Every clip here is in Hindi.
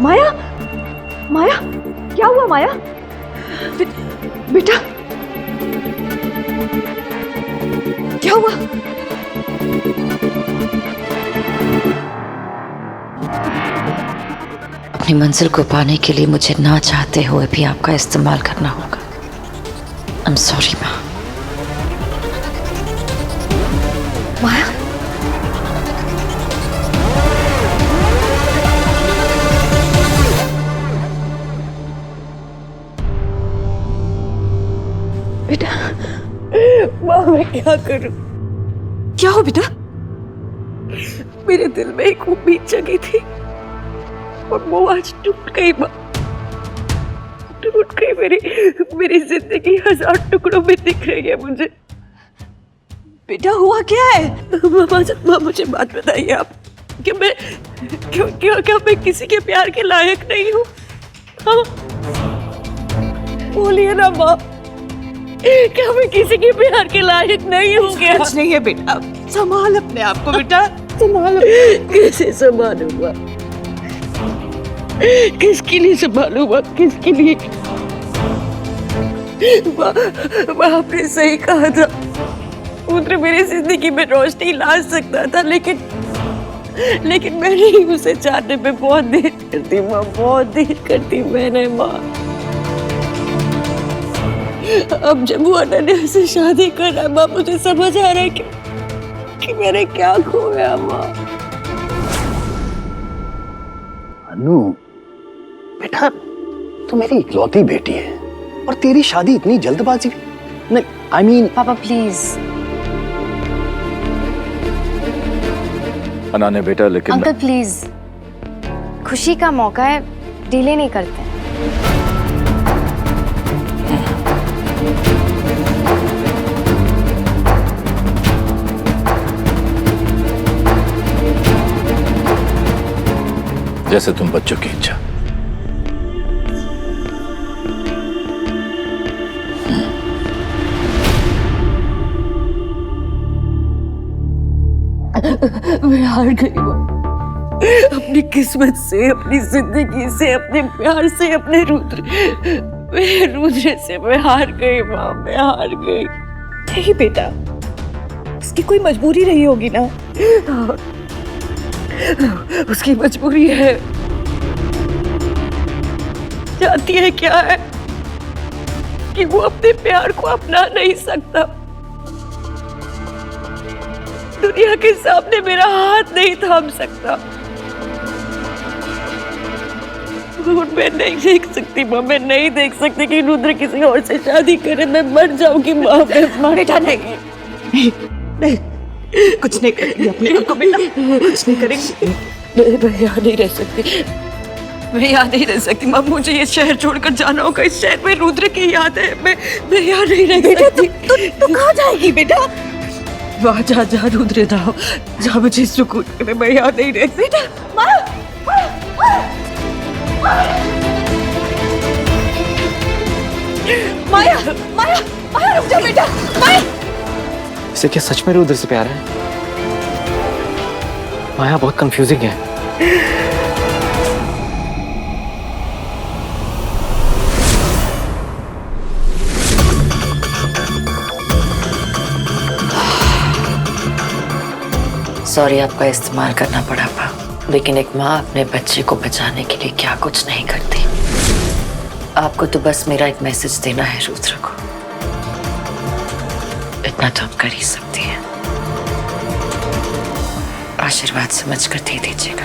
माया, माया, क्या हुआ माया? बेटा, क्या हुआ? अपनी मंजिल को पाने के लिए मुझे ना चाहते हुए भी आपका इस्तेमाल करना होगा। I'm sorry माँ। माया, बेटा, माँ मैं क्या करूं? क्या हो बेटा? मेरे दिल में एक उम्मीद जगी थी और वो आज टूट गई माँ, टूट गई। मेरी जिंदगी 1000 टुकड़ों में दिख रही है मुझे। बेटा हुआ क्या है? माँ मुझे बात बताइए आप कि मैं क्या मैं किसी के प्यार के लायक नहीं हूँ? हाँ बोलिए ना माँ, क्या मैं किसी के प्यार के लायक नहीं हूँ क्या? कुछ नहीं है बेटा, संभाल अपने आप को बेटा, संभाल। कैसे संभालूंगा? किसके लिए संभालूंगा? किसके लिए? माँ आपने सही कहा था, रुद्र मेरी जिंदगी में रोशनी ला सकता था, लेकिन मैंने ही उसे चाहने में बहुत देर कर दी माँ, बहुत देर कर दी मैंने माँ। अब जब वो अनन्या से शादी कर रहा है माँ, मुझे समझ आ रहा है कि मैंने क्या खोया माँ। अनु बेटा, तू मेरी इकलौती बेटी है और तेरी शादी इतनी जल्दबाजी नहीं। I mean, पापा प्लीज। अनाने बेटा, लेकिन अंकल प्लीज, खुशी का मौका है, डिले नहीं करते। जैसे तुम बच्चों की इच्छा। मैं हार गई माँ, अपनी किस्मत से, अपनी जिंदगी से, अपने प्यार से, अपने रुद्र से मैं हार गई माँ, मैं हार गई। नहीं बेटा, उसकी कोई मजबूरी रही होगी ना। उसकी मजबूरी है, जानती है क्या है? कि वो अपने प्यार को अपना नहीं सकता, दुनिया के सामने मेरा हाथ नहीं थाम सकता। मैं नहीं देख सकती माँ, मैं नहीं देख सकती कि रुद्र किसी और से शादी करे, मैं मर जाऊंगी माँ, मैं बेटा नहीं, नहीं, कुछ नहीं करेंगे अपने आप को बेटा, कुछ नहीं करेंगे। मैं यहाँ नहीं रह सकती, मैं यहाँ नहीं रह सकती माँ, मुझे ये शहर छोड़कर जाना होगा। इस शहर में रुद्र की याद है, मैं यहाँ नहीं रह सकती। तू कहाँ जाएगी बेटा? वहाँ जहाँ रुद्र था, जहाँ मुझे सुकून मिले, मैं यहाँ नहीं रह सकती। बेटा माया, माया, माया, माया रुक जा बेटा, माया। इसे क्या सच में रुद्र से प्यार है? माया बहुत कंफ्यूजिंग है। सॉरी आपका इस्तेमाल करना पड़ा पा, लेकिन एक माँ अपने बच्चे को बचाने के लिए क्या कुछ नहीं करती। आपको तो बस मेरा एक मैसेज देना है रुद्र को, इतना तो आप कर ही सकती हैं। आशीर्वाद समझ कर दे दीजिएगा।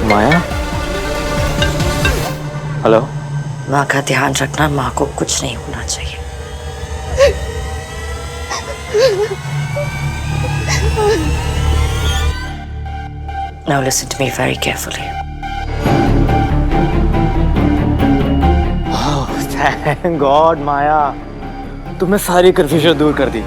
माया, हेलो। माँ का ध्यान रखना, माँ को कुछ नहीं होना चाहिए। Now listen to me very carefully. Thank God Maya, तुमने सारी कंफ्यूजन दूर कर दी।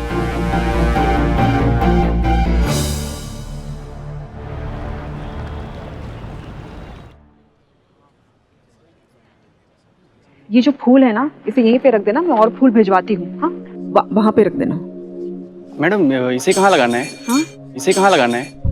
ये जो फूल है ना, इसे यहीं पे रख देना, मैं और फूल भिजवाती हूँ। हाँ, वहाँ पे रख देना। मैडम इसे कहाँ लगाना है? हाँ, इसे कहाँ लगाना है?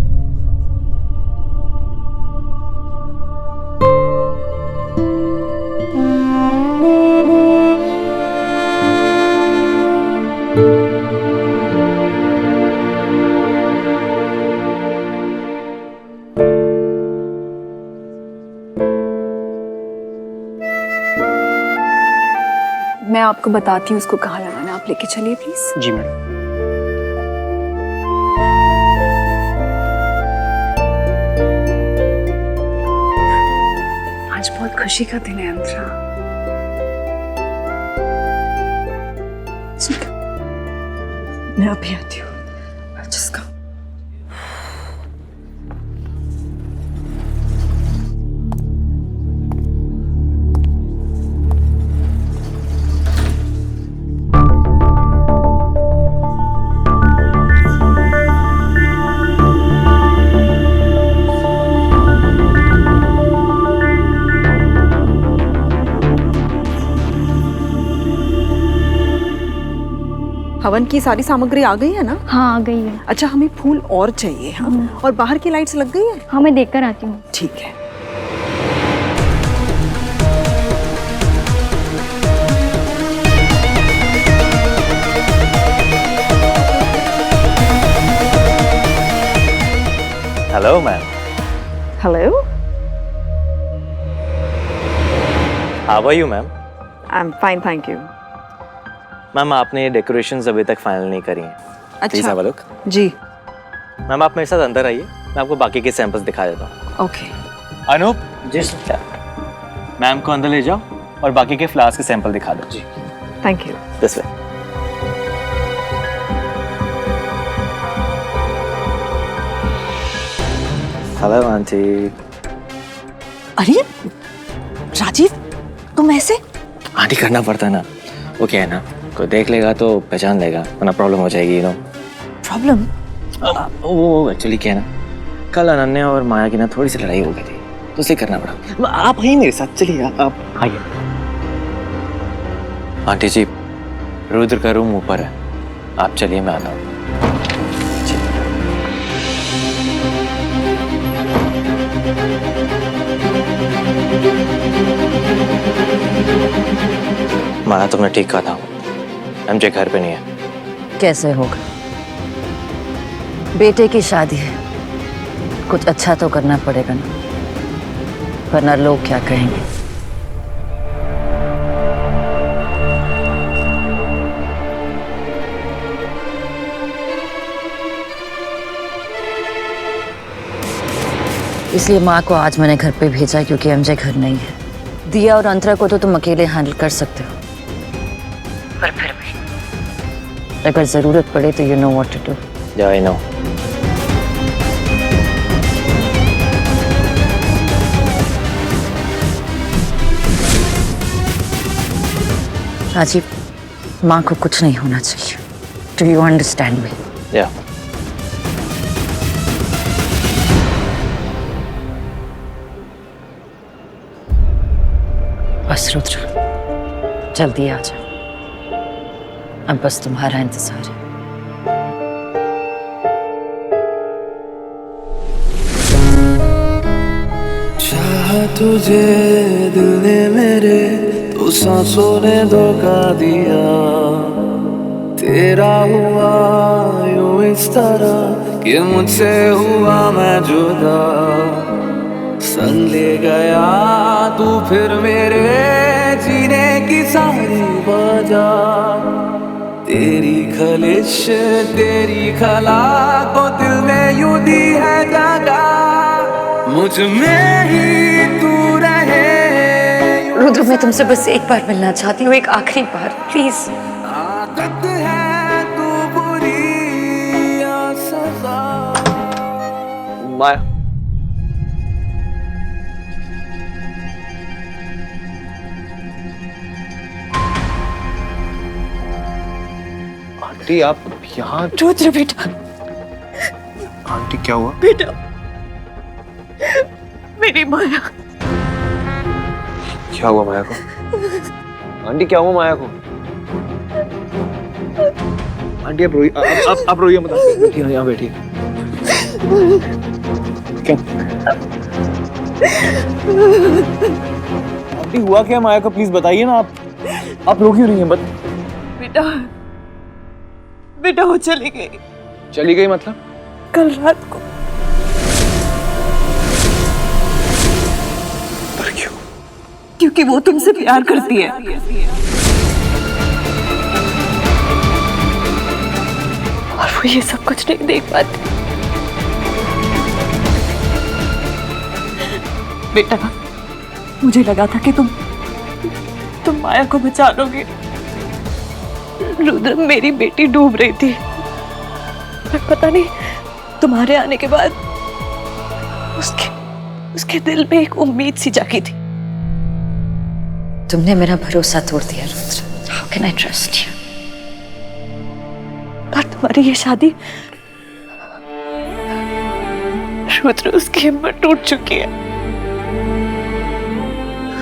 मैं आपको बताती हूँ उसको कहाँ लगाना है, आप लेके चलिए प्लीज। Ji madam. आज बहुत खुशी का दिन है अंतरा। मैं अभी आती हूँ। जिसका हवन की सारी सामग्री आ गई है ना? हाँ आ गई है। अच्छा, हमें फूल और चाहिए। हाँ, और बाहर की लाइट्स लग गई है? हाँ मैं देख कर आती हूँ। ठीक है। Hello ma'am. Hello, how are you ma'am? I am fine, thank you. Ma'am आपने ये डेकोरेशंस अभी तक फाइनल नहीं करी हैं। Please have a look. जी। मैम आप मेरे साथ अंदर आइए, मैं आपको बाकी के सैंपल्स दिखा देता हूँ। ओके। अनूप जी सर, मैम को अंदर ले जाओ और बाकी के फ्लावर्स के सैंपल दिखा दो। जी thank you. This way. Hello aunty. अरे राजीव, तुम ऐसे? आंटी करना पड़ता है ना, वो क्या है ना, कोई देख लेगा तो पहचान लेगा, वरना प्रॉब्लम हो जाएगी। No problem? वो एक्चुअली क्या है ना, कल अनन्या और माया की ना थोड़ी सी लड़ाई हो गई थी, तो उसे करना पड़ा। आप आइए मेरे साथ, चलिए आप आइए। आंटी जी, रुद्र का रूम ऊपर है, आप चलिए, मैं आता हूँ। माया, तुमने ठीक कहा था, एमजे घर पे नहीं है। कैसे होगा? बेटे की शादी है, कुछ अच्छा तो करना पड़ेगा ना, वरना लोग क्या कहेंगे। इसलिए माँ को आज मैंने घर पे भेजा क्योंकि एमजे घर नहीं है। दिया और अंतरा को तो तुम अकेले हैंडल कर सकते हो, पर फिर भी अगर जरूरत पड़े तो you know what to do. या आई नो। राजीव, माँ को कुछ नहीं होना चाहिए। Do you understand me? या। बस रुद्र, जल्दी आ जाओ, अब बस तुम्हारा इंतजार है। चाहा तुझे दिल ने मेरे, तो सांसों ने धोखा दिया। तेरा हुआ यूं इस तरह कि मुझसे हुआ मैं जुदा। संग ले गया तू फिर मेरे जीने की सारी वजह। तेरी खलिश तेरी खला को दिल में यूं दी है जगह। मुझ में ही तू रहे। रुद्र, मैं तुमसे बस एक बार मिलना चाहती हूँ, एक आखिरी बार, प्लीज। आदत है तू बुरी या सजा। माया, आंटी आप यहाँ? रुद्र बेटा, आंटी क्या हुआ? बेटा मेरी माया। क्या हुआ माया को? आंटी क्या हुआ माया को? आंटी आप रोइए, आप रोइए मत, बैठिए यहाँ बैठिए। क्या आंटी हुआ क्या माया को? प्लीज बताइए ना, आप रो क्यों रही हैं? बेटा बेटा वो चली गई। चली गई मतलब? कल रात को। पर क्यों? क्योंकि वो तुमसे प्यार करती है। और वो ये सब कुछ नहीं देख पाती। बेटा मुझे लगा था कि तुम माया को बचा लोगे। रुद्र, मेरी बेटी डूब रही थी, पर पता नहीं तुम्हारे आने के बाद उसके दिल में एक उम्मीद सी जागी थी। तुमने मेरा भरोसा तोड़ दिया Rudra. How can I trust you? पर तुम्हारी ये शादी, रुद्र, उसकी हिम्मत टूट चुकी है।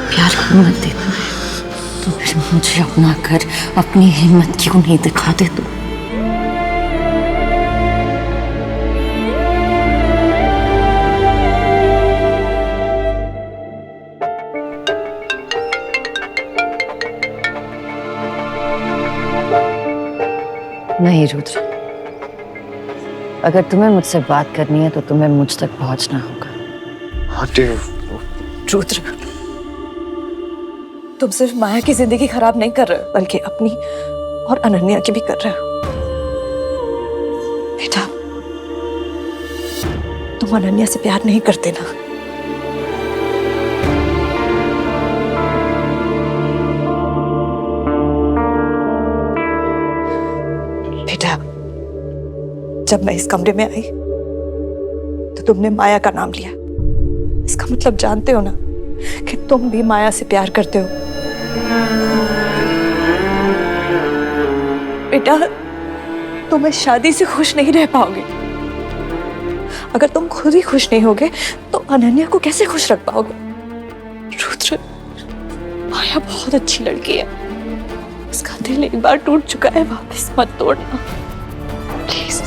प्यार को हिम्मत देता है तो फिर मुझे अपना घर, अपनी हिम्मत क्यों नहीं दिखाते तुम? नहीं रुद्र, अगर तुम्हें मुझसे बात करनी है तो तुम्हें मुझ तक पहुंचना होगा। आंटी रुद्र, तुम सिर्फ माया की जिंदगी खराब नहीं कर रहे हो, बल्कि अपनी और अनन्या की भी कर रहे हो। बेटा, तुम अनन्या से प्यार नहीं करते ना? बेटा, जब मैं इस कमरे में आई तो तुमने माया का नाम लिया। इसका मतलब जानते हो ना कि तुम भी माया से प्यार करते हो। बेटा, तुम इस शादी से खुश नहीं रह पाओगे। अगर तुम खुद ही खुश नहीं होगे तो अनन्या को कैसे खुश रख पाओगे? रुद्र, माया बहुत अच्छी लड़की है। उसका दिल एक बार टूट चुका है, वापस मत तोड़ना प्लीज।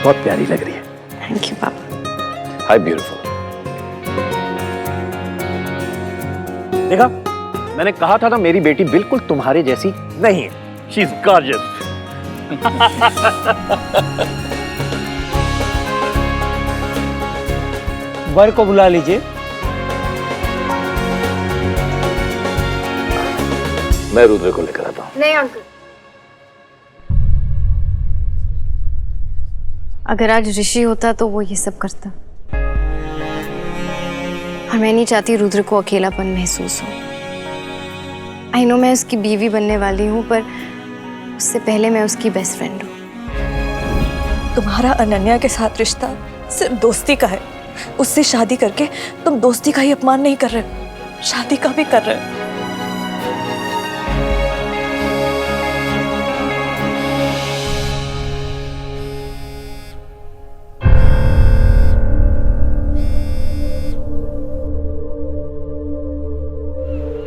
बहुत प्यारी लग रही है। थैंक यू पापा। हाय ब्यूटीफुल। देखा, मैंने कहा था ना मेरी बेटी बिल्कुल तुम्हारे जैसी नहीं है। She is gorgeous. वर को बुला लीजिए। मैं रुद्र को लेकर आता हूँ। नहीं अंकल, अगर आज ऋषि होता तो वो ये सब करता, और मैं नहीं चाहती रुद्र को अकेलापन महसूस हो। आई नो मैं उसकी बीवी बनने वाली हूँ, पर उससे पहले मैं उसकी बेस्ट फ्रेंड हूँ। तुम्हारा अनन्या के साथ रिश्ता सिर्फ दोस्ती का है। उससे शादी करके तुम दोस्ती का ही अपमान नहीं कर रहे, शादी का भी कर रहे हो।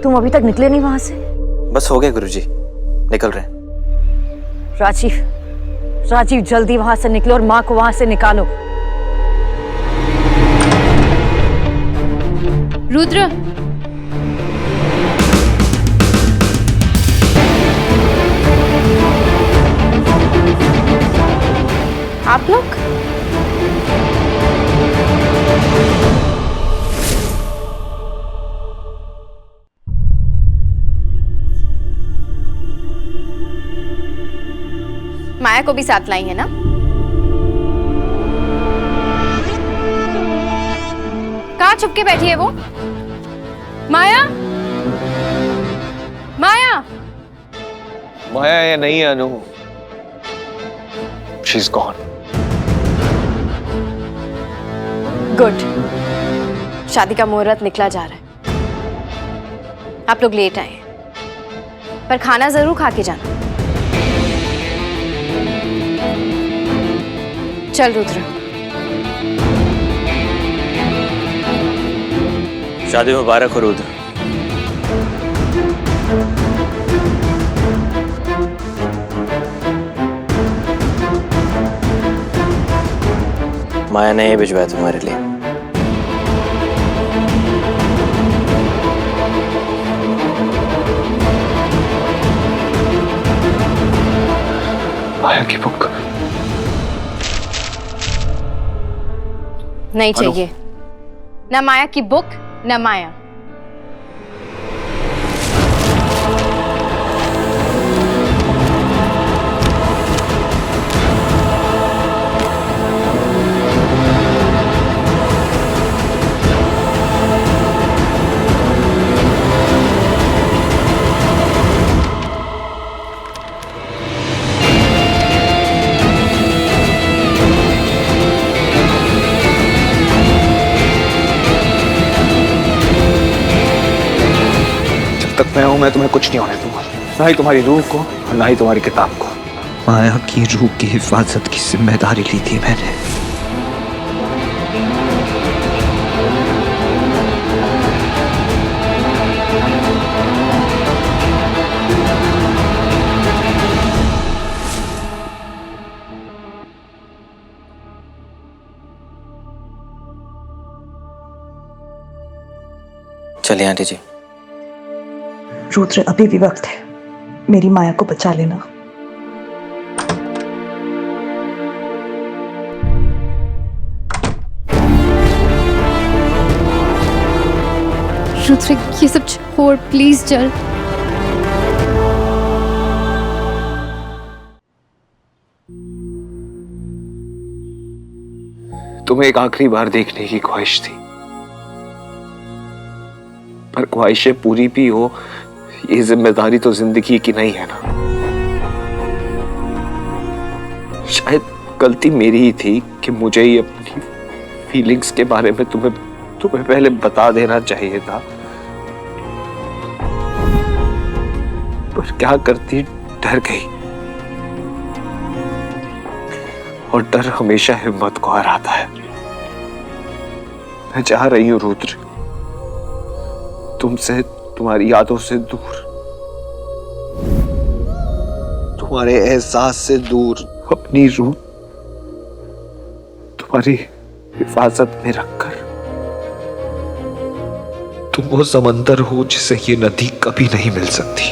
तुम अभी तक निकले नहीं वहां से? बस हो गया गुरुजी, निकल रहे हैं। राजीव जल्दी वहां से निकलो और माँ को वहां से निकालो। रुद्र, आप लोग? माया को भी साथ लाई है ना? कहाँ छुप के बैठी है वो? माया, माया। माया या नहीं है अनु, She's gone. गुड, शादी का मुहूर्त निकला जा रहा है। आप लोग लेट आए, पर खाना जरूर खा के जाना। चल रुद्र। शादी मुबारक हो रुद्र। माया ने ये भिजवाया तुम्हारे लिए। माया की बुक नहीं चाहिए, ना माया की बुक ना माया। मैं हूं, मैं तुम्हें कुछ नहीं होने दूंगा, ना ही तुम्हारी रूह को और ना ही तुम्हारी किताब को। माया की रूह की हिफाजत की जिम्मेदारी ली थी मैंने। चलिए आंटी जी। रुद्र, अभी भी वक्त है, मेरी माया को बचा लेना। रुद्र, ये सब छोड़ प्लीज, चल। तुम्हें एक आखिरी बार देखने की ख्वाहिश थी, पर ख्वाहिशें पूरी भी हो, ये जिम्मेदारी तो जिंदगी की नहीं है ना। शायद गलती मेरी ही थी कि मुझे ही अपनी फीलिंग्स के बारे में तुम्हें पहले बता देना चाहिए था। पर क्या करती, डर गई, और डर हमेशा हिम्मत को हराता है। मैं चाह रही हूं रुद्र, तुमसे, तुम्हारी यादों से दूर, तुम्हारे एहसास से दूर, अपनी रूह तुम्हारी हिफाजत में रखकर। तुम वो समंदर हो जिसे ये नदी कभी नहीं मिल सकती।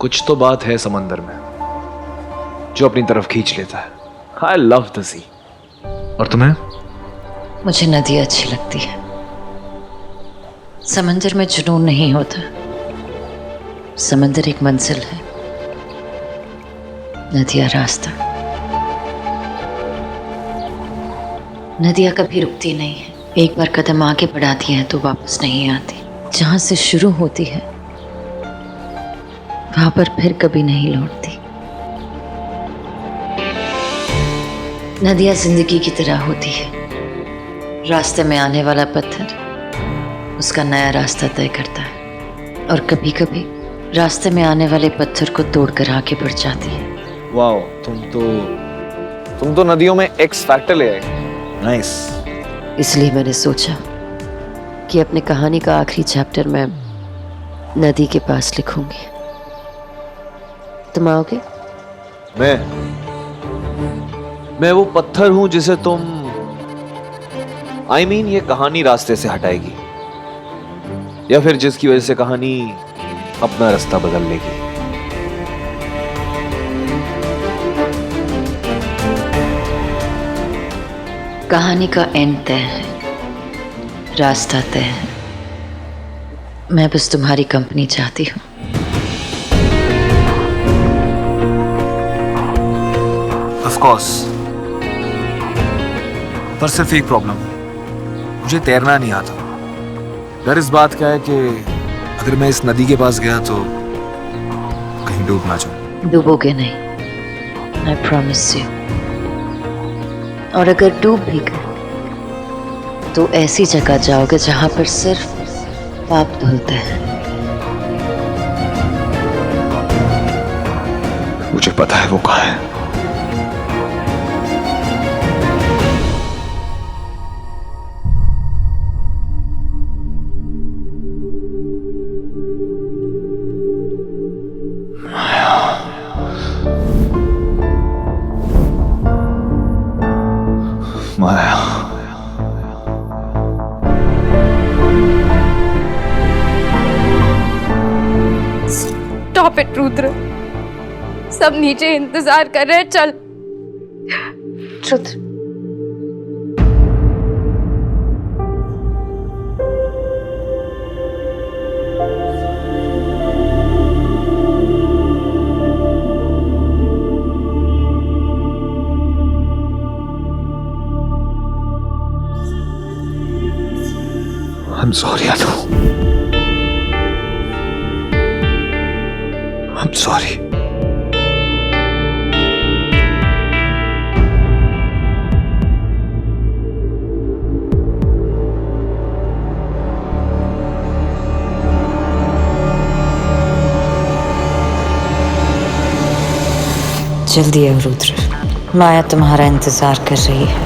कुछ तो बात है समंदर में जो अपनी तरफ खींच लेता है। I love the sea. और तुम्हें? मुझे नदी अच्छी लगती है, समंदर में जुनून नहीं होता। समंदर एक मंजिल है, नदियाँ रास्ता। नदियाँ कभी रुकती नहीं है, एक बार कदम आगे बढ़ाती हैं तो वापस नहीं आती। जहाँ से शुरू होती है वहां पर फिर कभी नहीं लौटती। नदियाँ जिंदगी की तरह होती है, रास्ते में आने वाला पत्थर उसका नया रास्ता तय करता है, और कभी कभी रास्ते में आने वाले पत्थर को तोड़कर आगे बढ़ जाती है। वाओ, तुम तो नदियों में एक्स फैक्टर ले आए। नाइस। इसलिए मैंने सोचा कि अपनी कहानी का आखिरी चैप्टर मैं नदी के पास लिखूंगी। तुम आओगे? मैं वो पत्थर हूं जिसे तुम ये कहानी रास्ते से हटाएगी, या फिर जिसकी वजह से कहानी अपना रास्ता बदल लेगी। कहानी का एंड तय है, रास्ता तय है। मैं बस तुम्हारी कंपनी चाहती हूँ। ऑफ कोर्स, पर सिर्फ एक प्रॉब्लम, मुझे तैरना नहीं आता। डर इस बात का है कि अगर मैं इस नदी के पास गया तो कहीं डूब ना जाऊं। डूबोगे नहीं, आई प्रॉमिस यू। और अगर डूब भी गए तो ऐसी जगह जाओगे जहां पर सिर्फ पाप धुलते हैं। मुझे पता है वो कहाँ है। माया, स्टॉप इट रुद्र, सब नीचे इंतजार कर रहे हैं, चल। Rudra, I'm sorry Anu, I'm sorry। जल्दी आओ रुद्र, माया तुम्हारा इंतजार कर रही है।